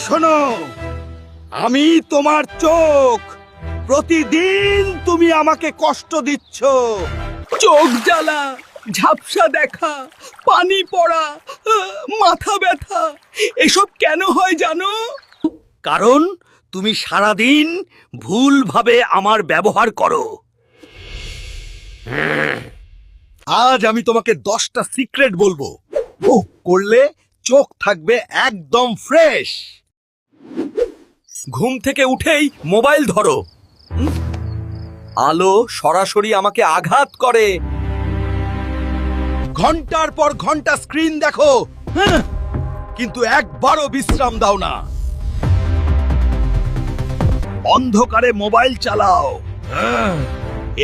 শোনো, আমি তোমার চোখ। প্রতিদিন তুমি আমাকে কষ্ট দিচ্ছ। চোখ জ্বালা, ঝাপসা দেখা, পানি পড়া, মাথা ব্যথা, এসব কেন হয় জানো? কারণ তুমি সারাদিন ভুলভাবে আমার ব্যবহার করো। আজ আমি তোমাকে 10টা সিক্রেট বলবো। ও করলে চোখ থাকবে একদম ফ্রেশ। ঘুম থেকে উঠেই মোবাইল ধরো। আলো সরাসরি আমাকে আঘাত করে। ঘন্টার পর ঘন্টা স্ক্রিন দেখো, কিন্তু একবারও বিশ্রাম দাও না। অন্ধকারে মোবাইল চালাও,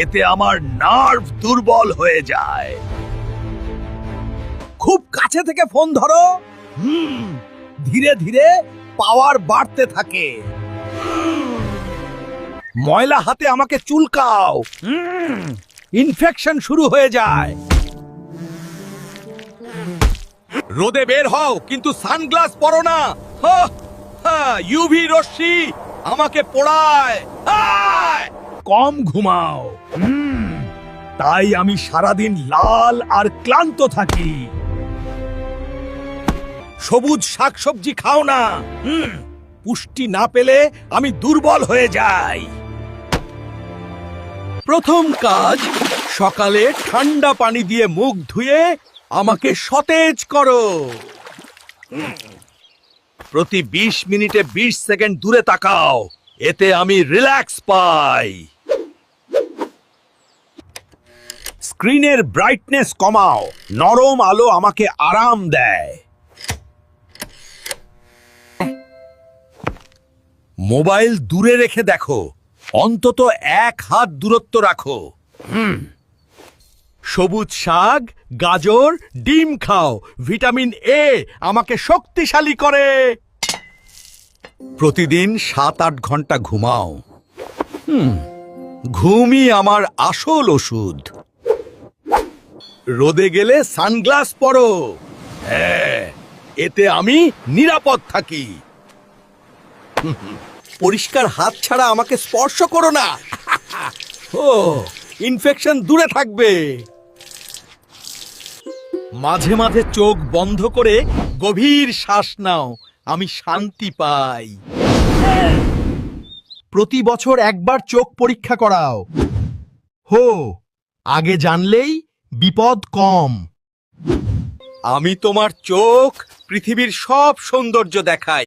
এতে আমার নার্ভ দুর্বল হয়ে যায়। খুব কাছে থেকে ফোন ধরো, ধীরে ধীরে পাওয়ার বাড়তে থাকে। ময়লা হাতে আমাকে চুলকাও, ইনফেকশন শুরু হয়ে যায়। রোদে বের হও, কিন্তু সানগ্লাস পরো না। ইউভি রশ্মি আমাকে পোড়ায়। কম ঘুমাও, তাই আমি সারাদিন লাল আর ক্লান্ত থাকি। সবুজ শাকসবজি খাও না, পুষ্টি না পেলে আমি দুর্বল হয়ে যাই। প্রথম কাজ, সকালে ঠান্ডা পানি দিয়ে মুখ ধুয়ে আমাকে সতেজ করো। প্রতি 20 মিনিটে 20 সেকেন্ড দূরে তাকাও, এতে আমি রিল্যাক্স পাই। স্ক্রিনের ব্রাইটনেস কমাও, নরম আলো আমাকে আরাম দেয়। মোবাইল দূরে রেখে দেখো, অন্তত 1 হাত দূরত্ব রাখো। সবুজ শাক, গাজর, ডিম খাও, ভিটামিন এ আমাকে শক্তিশালী করে। প্রতিদিন 7-8 ঘন্টা ঘুমাও। ঘুমই আমার আসল ওষুধ। রোদে গেলে সানগ্লাস পরো, এতে আমি নিরাপদ থাকি। পরিষ্কার হাত ছাড়া আমাকে স্পর্শ করো না। ও, ইনফেকশন দূরে থাকবে। মাঝে মাঝে চোখ বন্ধ করে গভীর শ্বাস নাও, আমি শান্তি পাই। প্রতি বছর একবার চোখ পরীক্ষা করাও। আগে জানলেই বিপদ কম। আমি তোমার চোখ পৃথিবীর সব সৌন্দর্য দেখাই।